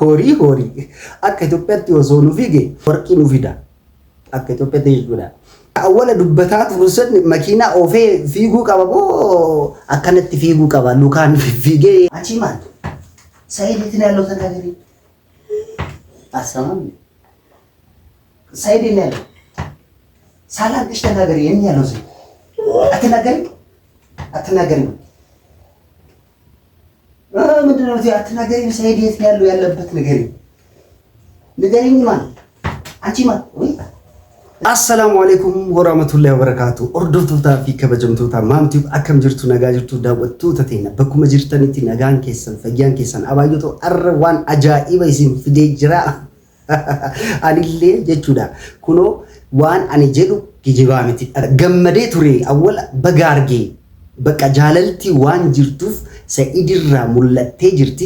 horii akka Itoophiyaatti osoo nu fige warqii nu fida akka Itoophiyaatti jechuudha. Awwala dubbataa turusan makiinaa ofee fiiguu qaba moo akkanatti fiiguu qaba lukaan fiigee achi maal sayidiitiin yaaloo tanaagari asaman sayidiin yaaloo salaan ish tanaagari yenni yaaloo sayi አትናገሪ ምንድነው እዚህ አትናገሪ ሳይዲት ያለው ያለበት ንገሪኝ ማን አንቺ ማን ወይ አሰላሙ አለይኩም ወራህመቱላሂ ወበረካቱ ኦርዶፍቶታ ፊ ከበጀምቶታ ማምቲው አከም ጅርቱ ነጋ ጅርቱ ዳወቱ ተቴና በኩመ ጅርተንቲ ነጋን ኬሰን ፈያን ኬሰን አባዮቶ አርዋን አጃኢበ ይሲን ፍዴ ጅራ አኒሌ ጀቹዳ ኩኖ ዋን አኒ ጀዱ ጊጂባሚቲ ገመዴ ቱሬ አወላ በጋርጌ በቃ ጃለልቲ ዋን ጅርቱፍ ሰኢድራ ሙለቴ ጅርቲ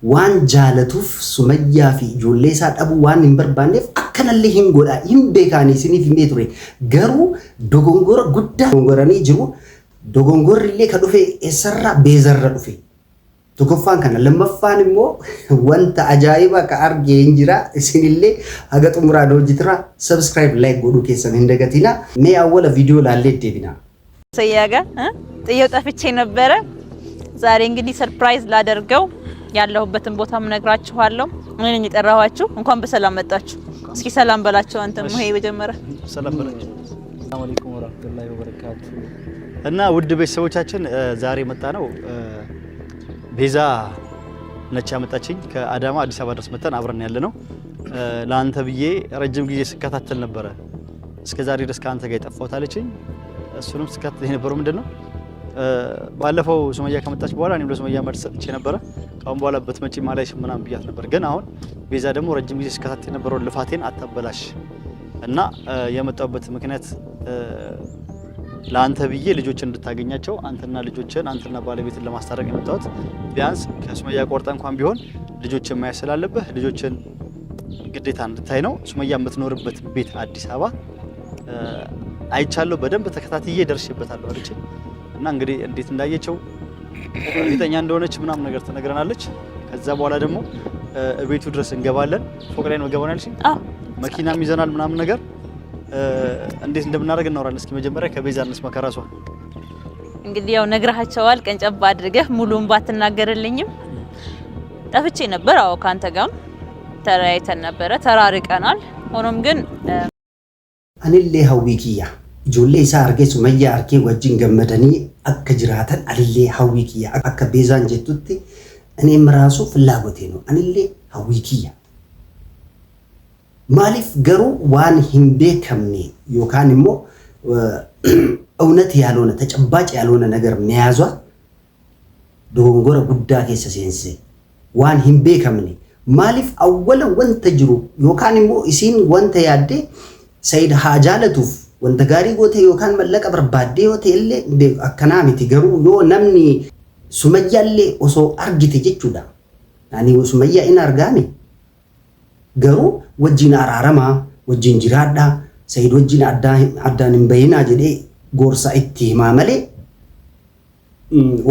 ዋን ጃለቱፍ ሱመያ ፊ ጆሌሳ ጠቡ ዋን እንበርባኔፍ አከነለ ሂንጎዳ ይምቤካኒ ሲኒፍ ሜቱሬ ገሩ ዶጎንጎር ጉዳ ዶጎንጎራኒ ጅሩ ዶጎንጎርሌ ከዱፌ ኤሰራ ቤዘራ ዱፌ tokkoffaan kana lammaffaan immoo wanta ajaa'iba ka arge injira isinillee haga xumuraa hojjetira subscribe like godhu keessan hin dagatina mee awwala ቪዲዮ ላለ ደብና ሰያጋ ጥየው ጠፍቼ ነበረ ዛሬ እንግዲህ ሰርፕራይዝ ላደርገው ያለሁበትን ቦታም ነግራችኋለሁ ምን እንጠራዋችሁ እንኳን በሰላም መጣችሁ እስኪ ሰላም በላችሁ አንተ ሙሄ በጀመረ ሰላም በላችሁ ሰላም አለይኩም ወራህመቱላሂ ወበረካቱ እና ውድ ቤተሰቦቻችን ዛሬ መጣ ነው ቤዛ ነች ያመጣችኝ ከአዳማ አዲስ አበባ ድረስ መተን አብረን ያለ ነው ላንተ ብዬ ረጅም ጊዜ ስከታተል ነበር እስከዛሬ ድረስ ካንተ ጋር የጠፋሁት አለችኝ እሱንም ስከታተል የነበረው ምንድነው ባለፈው ሱመያ ከመጣች በኋላ እኔም ለሱመያ መልስ ሰጥቼ ነበር ካሁን በኋላ በትመጪ ማለሽ ምናምን ብያት ነበር ግን አሁን ቤዛ ደግሞ ረጅም ጊዜ ስከታተል የነበረው ልፋቴን አታበላሽ እና የመጣሁበት ምክንያት ላንተ ብዬ ልጆችን እንድታገኛቸው አንተና ልጆችን አንተና ባለቤትን ለማስታረቅ የመጣሁት ቢያንስ ከሱመያ ቆርጣ እንኳን ቢሆን ልጆችን ማየት ስላለብህ ልጆችን ግዴታ እንድታይ ነው ሱመያ የምትኖርበት ቤት አዲስ አበባ አይቻለሁ በደንብ ተከታትዬ ደርሼበታለሁ አለች እና እንግዲህ እንዴት እንዳየቸው እርግጠኛ እንደሆነች ምናምን ነገር ተነግረናለች ከዛ በኋላ ደግሞ ቤቱ ድረስ እንገባለን ፎቅ ላይ ነው ገባናልሽ መኪናም ይዘናል ምናምን ነገር እንዴት እንደምናደርግ እናወራለን እስኪ መጀመሪያ ከቤዛ እንስማ ከራሷ እንግዲህ ያው ነግራቸዋል ቀንጨባ አድርገህ ሙሉን ባትናገርልኝም ጠፍቼ ነበር አው ካንተ ጋር ተራይተን ነበር ተራርቀናል ሆኖም ግን አንሌ ሀዊኪያ ጆሌሳ አርጌ ሱመያ አርጌ ወጅን ገመደኒ አከጅራተን አልሌ ሀዊኪያ አከ ቤዛን ጀቱቲ እኔም ራሱ ፍላጎቴ ነው አንሌ ሀዊኪያ ማሊፍ ገሩ ዋን ሂምቤ ከምኔ ዮካንሞ እውነት ያልሆነ ተጨባጭ ያልሆነ ነገር መያዟ ዶንጎረ ጉዳ ከሰሴንሴ ዋን ሂምቤ ከምኔ ማሊፍ አወለ ወንተ ጅሩ ዮካንሞ ኢሲን ወንተ ያደ ሰይድ ሀጃለቱፍ ወንተ ጋሪ ጎተ ዮካን መለቀ በርባዴ ሆቴል አከናሚቲ ገሩ ዮ ነምኒ ሱመያሌ ኦሶ አርጊቴ ጀቹዳ አኒ ሱመያ ኢና አርጋሚ ገሩ ወጂን አራራማ ወጂን ጅራዳ ሰይድ ወጂን አዳን በይና ጀዴ ጎርሳ ኢቲ ማመሌ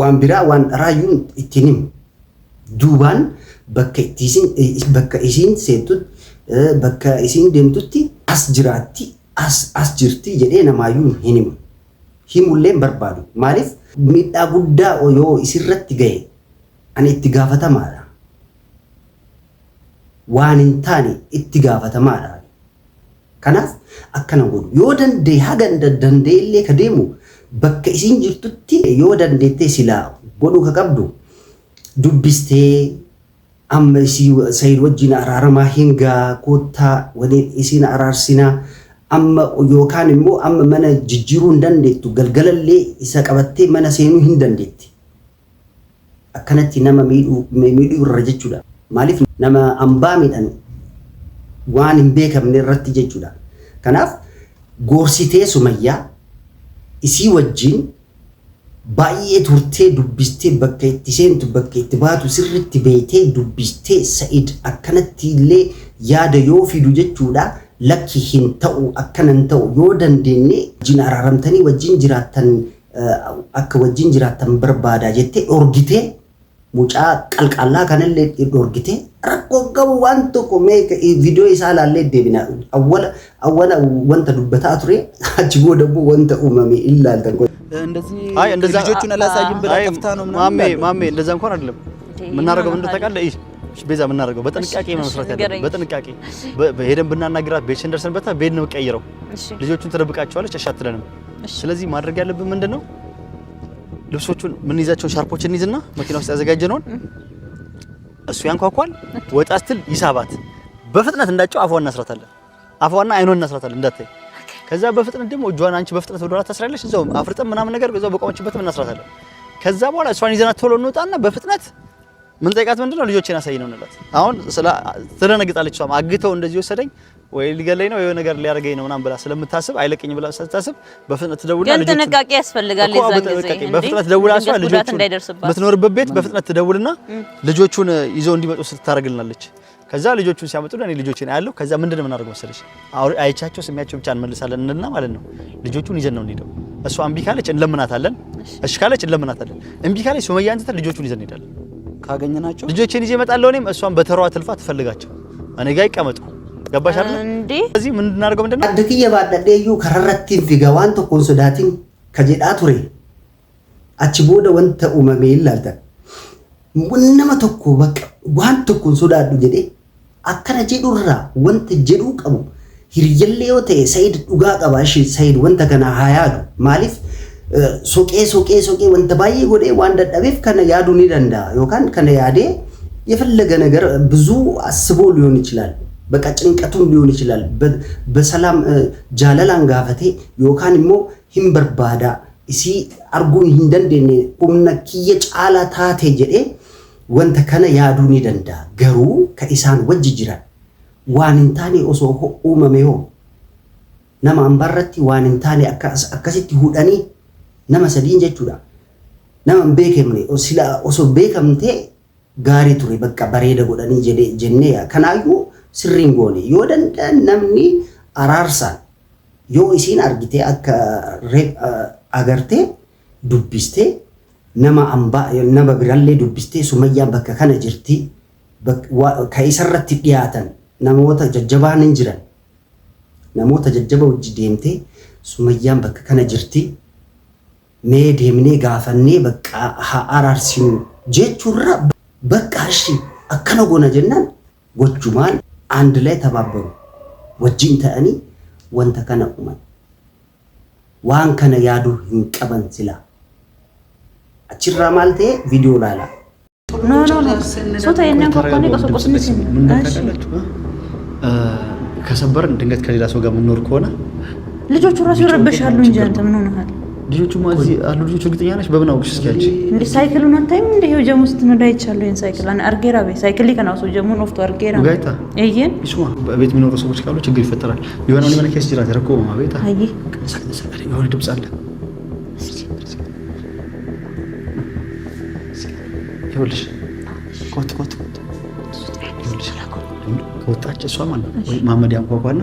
ዋን ቢራ ዋን ራዩን ኢቲኒም ዱባን በከ ኢሲን ሴቱት በከ ኢሲን ደምቱቲ አስጅራቲ አስጅርቲ ጀዴ ነማዩን ሂኒም ሂሙሌን በርባዱ ማሪፍ ሚዳ ጉዳ ኦዮ ኢሲረት ገይ አኔ ኢትጋፈተማ ዋንንታኒ ኢትጋፈተማራ ከናፍ አከነ ጎዱ ዮደንዴ ሀገንደ ደንዴሌ ከደሙ በከ ኢሲን ጅርቱቲ ዮደንዴቴ ሲላ ጎዱ ከቀብዱ ዱብስቴ አመሲ ሰይድ ወጂና አራራማ ሂንጋ ኮታ ወኔ ኢሲን አራርሲና አመ ዮካንሞ አመ መነ ጅጅሩ እንደንዴቱ ገልገለሌ ኢሰቀበቴ መነ ሴኑ እንደንዴቲ አከነቲ ነመ ሚዱ ረጀቹዳ ማሊፍ ነማ አምባሚደን ዋን እንቤከምኔ ረቲ ጀቹዳ ከናፍ ጎርሲቴ ሱመያ ኢሲ ወጂን ባዬ ቱርቴ ዱብስቴ በከይት ሴንቱ በከይት ባቱ ስርቲ ቤቴ ዱብስቴ ሰኢድ አከነቲሌ ያደ ዮፊዱ ጀቹዳ ለኪ ሂንተው አከነንተው ዮደንዴኔ ጂን አራራምተኒ ወጂን ጅራተን አከ ወጂን ጅራተን በርባዳ ጀቴ ኦርጊቴ ሙጫ ቀልቃላ ከነለ ዶርግቴ ረቆቀቡ ዋንቶ ቆሜ ቪዲዮ ይሳላል ደብና አወላ ወንተ ዱበታ አትሬ አጅቦ ደቦ ወንተ ኡመሚ ኢላል ተንቆ እንደዚህ እንደዛ ልጆቹን አላሳይም ብላ ጠፍታ ነው ማሜ እንደዛ እንኳን አይደለም ምናረገው እንደተቃለ ቤዛ ምናረገው በጥንቃቄ መስራት ያለበት በጥንቃቄ ሄደን ብናናግራት ቤት እንደርሰንበታ ቤት ነው ቀይረው ልጆቹን ተደብቃቸዋለች አሻትለንም ስለዚህ ማድረግ ያለብን ምንድነው ልብሶቹን ምን ይዛቸው ሻርፖችን ይዝና መኪና ውስጥ ያዘጋጀነውን እሱ ያንኳኳል ወጣ ስትል ይሳባት በፍጥነት እንዳጨው አፏን እናስራታለን አፏና አይኗን እናስራታለን እንዳታይ ከዛ በፍጥነት ደግሞ እጇን አንቺ በፍጥነት ወደኋላ ታስራለሽ እዛው አፍርጠም ምናምን ነገር በዛው በቆመችበትም እናስራታለን ከዛ በኋላ እሷን ይዘናት ቶሎ እንወጣና በፍጥነት ምን ጠይቃት ምንድነው ልጆቼን አሳይነው እንላት አሁን ስለነግጣለች እሷም አግተው እንደዚህ ወሰደኝ ወይ ሊገለኝ ነው የሆነ ነገር ሊያርገኝ ነው ምናምን ብላ ስለምታስብ አይለቀኝ ብላ ስለምታስብ በፍጥነት ደውልና ልጆቹ ጥንቃቄ ያስፈልጋል ለዛን ጊዜ በፍጥነት ደውላ እሷ ልጆቹን ምትኖርበት ቤት በፍጥነት ትደውልና ልጆቹን ይዘው እንዲመጡ ስትታረግልናለች ከዛ ልጆቹን ሲያመጡ ለኔ ልጆቼን አያለው ከዛ ምንድነው የምናደርገው መሰለሽ አይቻቸው ስሚያቸው ብቻ እንመልሳለን እና ማለት ነው ልጆቹን ይዘን ነው እንሄደው እሷ እምቢ ካለች እንለምናታለን እሺ ካለች እንለምናታለን እምቢ ካለች ሱመያን ትተን ልጆቹን ይዘን እንሄዳለን ካገኘናቸው ልጆቼን ይዤ እመጣለሁ እኔም እሷን በተሯ ትልፋ ትፈልጋቸው እኔ ጋር ይቀመጡ ገባሽ አይደል እንዴ እዚህ ምን እናደርገው ምንድነው አድክየ ባደደዩ ከረረቲን ፊጋዋን ተኮን ሶዳቲን ከጀዳ ቱሬ አቺ ቦደ ወንተ ኡመሜ ይላልታ ወንነማ ተኮ በቃ ዋን ተኮን ሶዳዱ ጀዴ አከረ ጀዱራ ወንተ ጀዱ ቀቡ ሂርየለ ወተ ሰይድ ዱጋ ቀባሽ ሰይድ ወንተ ከና ሃያዱ ማሊፍ ሶቄ ወንተ ባይ ጎዴ ዋንደ ደቤፍ ከነ ያዱኒ ደንዳ ዮካን ከነ ያዴ የፈለገ ነገር ብዙ አስቦ ሊሆን ይችላል በቃ ጭንቀቱም ሊሆን ይችላል በሰላም ጃለላን ጋፈቴ ዮካን ሞ ሂምበርባዳ እሲ አርጉን hindandeene umna kiyya caala taate jedhe wanta kana yaaduni danda garu ka isaan wajji jiran waan intaani osoo uumame ho nama ambarratti waan intaani akkasitti hudhani nama sadiin jechuudha nama beekemne osila osoo beekamte gaarii ture bakka bareeda godhani jedhe jenne kanaayu sirriin goone yoo dandan namni araarsan yoo isiin argite akka agarte dubbiste nama amba nama biralle dubbiste sumayyaan bakka kana jirti ka isarratti dhiyaatan namoota jajjabaan hin jiran namoota jajjaba wajji deemte sumayyaan bakka kana jirti mee deemnee gaafannee bakka haa araarsinu jechuurra bakka እሺ akkana goona jennaan gochumaan አንድ ላይ ተባበሩ ወጅን ተአኒ ወንተ ከነ ኡመን ዋን ከነ ያዱ እንቀበን ሲላ አችራ ማልቴ ቪዲዮ ላላ ኖ ሶታ የነን ኮኮኒ ቆሶቆስን ምን ታደርጋላችሁ ከሰበርን ድንገት ከሌላ ሰው ጋር ምንኖር ከሆነ ልጆቹ ራሱ ይረበሻሉ እንጂ አንተ ምን ሆነሃል ልጆቹ ማዚ አሉ ልጆቹ ግጥኛ ነሽ በምን አውቅሽ እስኪያቺ እንዴ ሳይክሉን አንታይም እንዴ ይሄው ጀሙ ስትነዳ ይቻለው ይሄን ሳይክል አና አርጌራ ቤ ሳይክል ከናውሶ ጀሙን ኦፍቶ አርጌራ ጋይታ እየን ይስማ በቤት የሚኖሩ ሰዎች ካሉ ችግር ይፈጠራል ይሆናል ምን ከስ ይችላል ተረኮ ማቤታ አይ የሆነ ድምጽ አለ ይኸውልሽ ኮት ይኸውልሽ ከወጣች እሷ ማለት ነው ወይ ማመድ ያንኳኳና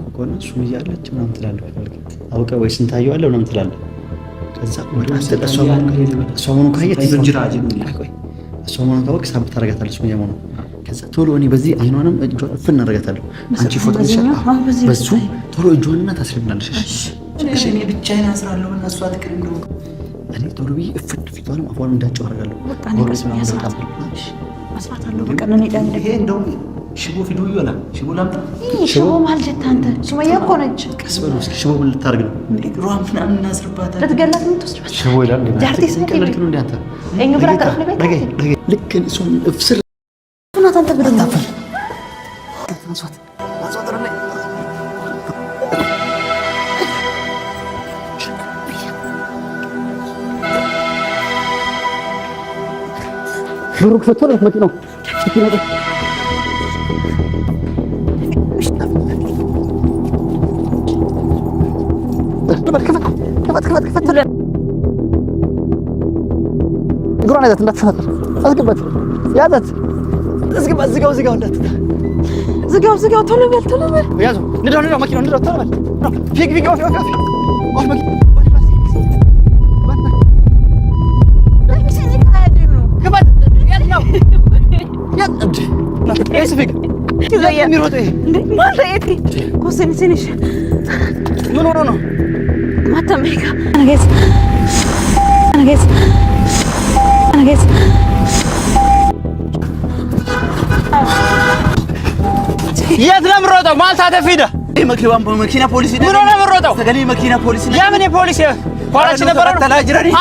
ኮኮና እሱ ይያለች ምናምን ትላለች አውቀ ወይ ስንታየው አለ ምናምን ትላለች ከዛ ወደ እሷ ካየት ዝንጅራጅ ነው እሷ ማን ታወቅ ሳብ ታረጋታለች ምን ያመኑ ከዛ ቶሎ እኔ በዚህ አይኗንም እጇን እፍን አረጋታለሁ አንቺ ፎቶ በሱ ቶሎ እጇንና ታስረብናለሽ እሺ እኔ ብቻዬን አስራለሁ እና እሷ ትቀር እንደው እኔ ቶሎ ብዬ እፍን ፊቷንም አፏንም እንዳጨው አረጋለሁ ወርስ ምናምን ታጣጣለሁ አስራታለሁ በቃ እኔ ዳን ይሄ እንደው ሽቦ ፊዱ ይወላ ሽቦ ላምጣ ሽቦ ማለት አንተ ሱመያ እኮ ነች ቀስ በሉ እስኪ ሽቦ ምን ልታርግ ነው ሩዋን ምናምን እናስርባታለን ለተገላት ምን ትወስድባት ሽቦ ይላል ጃርቲስ ከለልክ ነው እንዴ አንተ እኛ ብራ ከፍለ ቤት ልክ እሱን እፍስር ሱናት አንተ ብራ ታፈል አንሷት ብሩክ ፈቶለ መኪናው كفت له يقولون هذا تنفذ أسقبت يا ذات أسقب زقوا وندت زقوا تولو بال ويازو ندرو ماكينة ندرو تولو بال فيك وقف ماكينة ايش فيك؟ زي ميروتي ما لقيتي كوسني سنش منو ما تميك انا جايز يا تنام روتو ما تعرفيده ماكينه بوليس من ولا مروتو سغلي ماكينه بوليس يا من بوليس ኋላችን ነበረ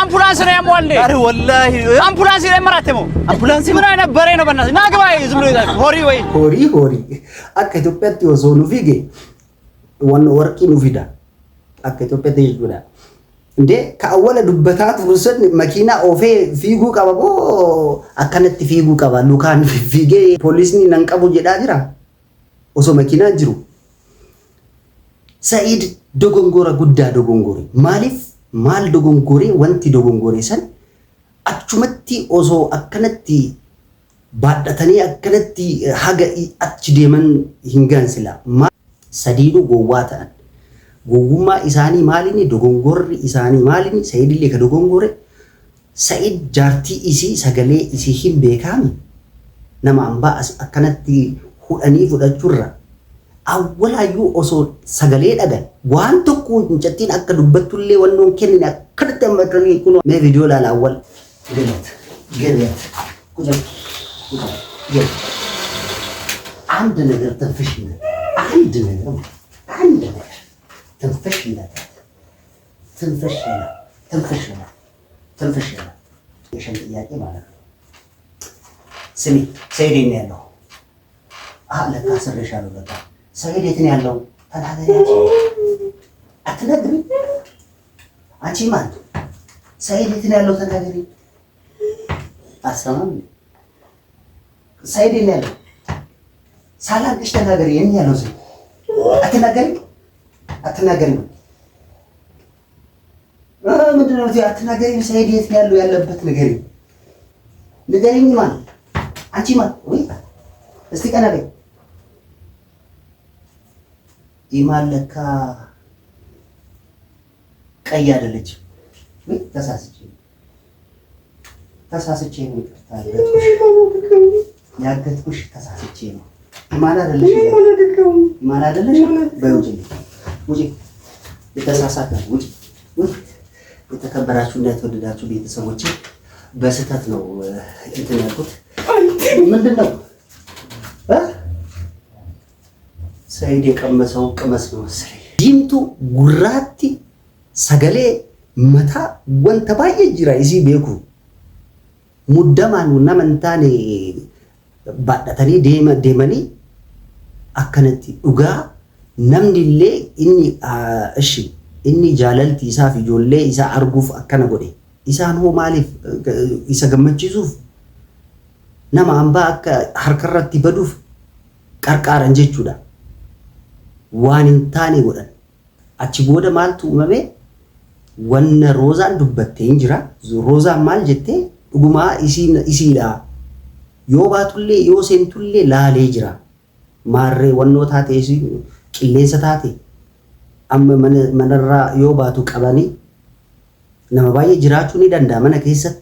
አምቡላንስ ነው ያሟል አረ ወላሂ አምቡላንስ ላይ መራተሙ አምቡላንስ ምን አይነት በሬ ነው በእናትህ ና ግባ ዝም ብሎ ይላል ሆሪ akka Itoophiyaatti osoo nu fiige wanna warqii nu fida akka Itoophiyaatti jechuudha እንዴ ከአወለ ዱበታት ወሰን መኪና ኦፌ ፊጉ ቀበቦ akkanatti fiiguu qaba lukaan fiigee poolisni nan qabu jedhaa jira osoo መኪና jiru Said dogongora guddaa dogongore maaliif maal dogongore wanti dogongore san achumatti osoo akkanatti baadhatanii akkanatti haga achi deeman hingaansila sadiidu gowwaa ta'an gowwummaa isaanii maalini dogongorri isaanii maalini Said illee ka dogongore Said jaartii isii sagalee isii hin beekami nama ambaa akkanatti hudhanii fudhachurra awwalaayuu osoo sagalee dhagan waan tokko hinjattiin akka dubbattullee wannoon kennine akkanatti ammatanii kun mee viidiyoo laala awwal ገለት አንድ ነገር ተንፈሽነት አንድ ነገር ተንፈሽነት የሸን ጥያቄ ማለት ነው ስሚ ሰይድ ነው ያለው ለካ ስርሻለሁ ለካ ሰይድ የት ነው ያለው ተናገሪያችሁ አትነግሪ አንቺ ማን ሰይድ የት ነው ያለው ተናገሪ አሰማም ሰይድ ነው ያለው ሳላንቅሽ ተናገሪ የት ያለው ሰው አትናገሪ ምንድነው እዚህ አትናገሪ ሰይድ የት ነው ያለው ያለበት ንገሪኝ ማን አንቺ ማን ወይ እስቲ ቀና በይ ኢማን ለካ ቀይ አይደለች ተሳስቼ ነው ይቅርታ ያገትኩሽ ተሳስቼ ነው ኢማን አይደለሽ ውጪ የተሳሳተ ውጪ የተከበራችሁና የተወደዳችሁ ቤተሰቦቼ በስህተት ነው እንትን ያልኩት ምንድነው ሰይድ የቀመሰው ቅመስ ነው መሰለኝ ዲምቱ ጉራቲ ሰገሌ መታ ወንተ ባየ ጅራ እዚህ ቤኩ ሙደማኑ ነመንታኔ ባዳተኒ ደመኒ አከነቲ ዱጋ ነምዲሌ ኢኒ እሺ ኢኒ ጃለልቲ ኢሳፍ ጆሌ ኢሳ አርጉፍ አከነ ጎዴ ኢሳን ሆ ማሊፍ ኢሳ ገመቺሱፍ ነማ አምባ አከ ሐርከረቲ በዱፍ ቀርቃረን ጀቹዳ ዋንንታኔ ጎደን አቺ ቦደ ማልቱ መሜ ወነ ሮዛን ዱበቴ እንጅራ ሮዛ ማል ጀቴ ዱጉማ ኢሲዳ ዮባቱሌ ዮሴንቱሌ ላሌ ጅራ ማሬ ወኖ ታቴ ኢሲ ቂሌንሰ ታቴ አመ መነራ ዮባቱ ቀባኒ ነመባዬ ጅራቹኒ ደንዳ መነ ከሰቲ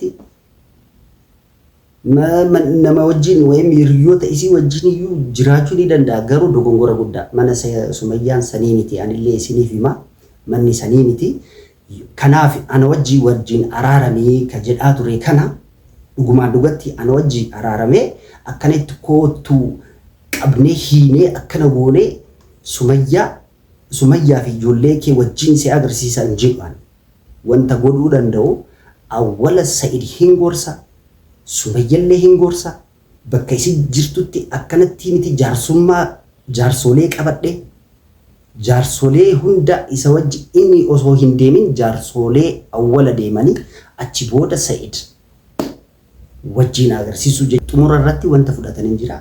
ነመ ወጂን ወይም ይርዮተ ኢሲ ወጂንዩ ጅራቹኒ ደንዳ ገሩ ዶጎንጎረ ጉዳ መነ ሱመያን ሰኒኒቲ አንሌ ሲኒፊማ መኒ ሰኒኒቲ ከናፍ አነ ወጂ ወጂን አራራሚ ከጀዳቱ ሬከና ዱጉማ ዱገቲ አነ ወጂ አራራሜ አከነት ኮቱ ቀብኔ ሂኔ አከነጎኔ ሱመያ ፊ ጆሌኬ ወጂን ሲያገርሲሳ እንጂማን ወንተ ጎዱ ደንደው አወለ ሰኢድ ሂንጎርሳ ሱመየለ ሂንጎርሳ በከይሲ ጅርቱቲ አከነቲ ሚቲ ጃርሱማ ጃርሶሌ ቀበዴ ጃርሶሌ ሁንዳ ኢሰወጅ ኢኒ ኦሶ ሂንዴሚን ጃርሶሌ አወለ ዴመኒ አቺ ቦደ ሰኢድ ወጂን አገርሲሱ ጡሙረራቲ ወንተ ፍዳተን እንጂራ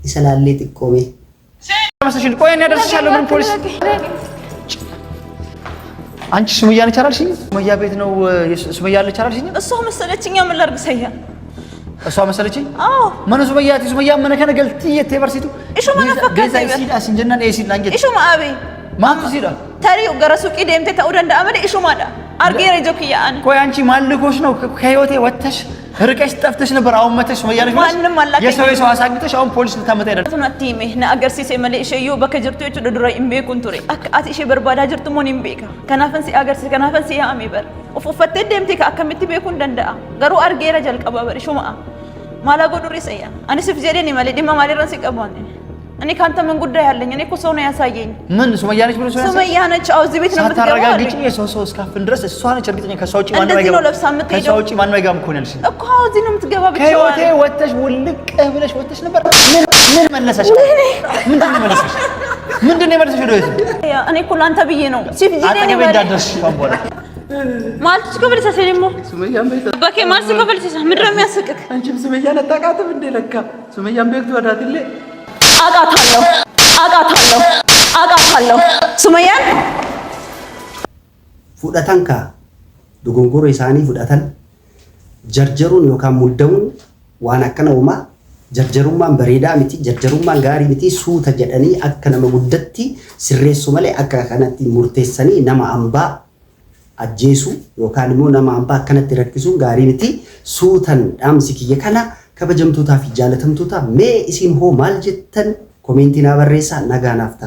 ኢሰላሌ ጥቆሜ ማሰሽን ቆየን ያደርስሻለሁ ምን ፖሊስ አንቺ ሱመያ ነች አላልሽኝ? ሱመያ ቤት ነው ሱመያ አለች አላልሽኝ? እሷ መሰለችኝ ምን ላድርግ ሰያ እሷ መሰለችኝ? አዎ ማን ሱመያ ምን ከነ ገልጥ የተበርሲቱ እሺ ማን ፈከተ ሲዳ ሲንጀናን ኤሲ ላንጀት እሺ ማአቢ ማን ሲዳ ታሪው ገረሱቂ ደምተ ተውደንዳ አመደ እሺ ማዳ አርጌ ረጆክ ያን ቆይ አንቺ ማልኮሽ ነው ከህይወቴ ወተሽ ርቀሽ ጠፍተሽ ነበር አሁን መተሽ ሱመያ ነሽ ማንንም አላቀኝ የሰው አሳግተሽ አሁን ፖሊስ ልታመጣ ይደረግ ቱናቲሜ ነአገርሲሴ መለሽዩ በከጅርቱ እቹ ድራ ኢምቤኩን ቱሬ አት ኢሼ በርባዳ ጅርቱ ሞን ኢምቤካ ከናፈን ሲ አገርሲ ከናፈን ሲ ያሚ በር ኡፉፈቴ ደምቲ ከአከምቲ ቤኩን ደንደአ ገሩ አርጌራ ጀልቀባ በር ሹማ ማላ ጎዱሪ ሰያ አኒ ስፍ ጀዴኒ ማለ ዲማ ማለራን ሲቀባን እኔ ካንተ ምን ጉዳይ አለኝ እኔ እኮ ሰው ነው ያሳየኝ ምን ሱመያ ነች ብሎ ሰው ሱመያ ነች አው እዚህ ቤት ነው የምትገባው ታረጋግጪ የሰው እስካፍን ድረስ እሷ ነች እርግጠኛ ከሷ ውጪ ማን ነው ነው ለብሳ የምትሄደው ከሷ ውጪ ማን ነው አይጋም እኮ ነልሽ እኮ እዚህ ነው የምትገባው ብቻ ከህይወቴ ወጥተሽ ውልቅ ብለሽ ወጥተሽ ነበር ምን መለሰሽ ምንድነው የመለሰሽ ወደ እኔ እኮ ላንተ ብዬ ነው ሲፍ ጂኔ ነው እንዳደርሽ ባቦላ ማልትሽ ከበልሳ ሰሊሞ ሱመያን ቤት በከ ማልትሽ ከበልሳ ምድር የሚያስቅክ አንቺም ሱመያን አጣቃተም እንደ ለካ ሱመያን ቤት ወዳትለ አቃታለሁ ሱመያን ፉዳታን ካ ዱጎንጎሮ ኢሳኒ ፉዳታን ጀርጀሩን ዮካን ሙልደውን ዋን አከነ ኡማ ጀርጀሩማን በሬዳ ሚቲ ጀርጀሩማን ጋሪ ሚቲ ሱተ ጀደኒ አከነ መጉደቲ ሲሬሱ መለ አከ ከነቲ ሙርቴሰኒ ነማ አምባ አጄሱ ዮካን ሞ ነማ አምባ ከነቲ ረክሱ ጋሪ ሚቲ ሱተን ዳምሲኪየ ከና ከበጀምቱታ ፊ ጃለተምቱታ ሜ ኢሲን ሆ ማልጀተን ኮሜንቲና በሬሳ ነጋናፍታ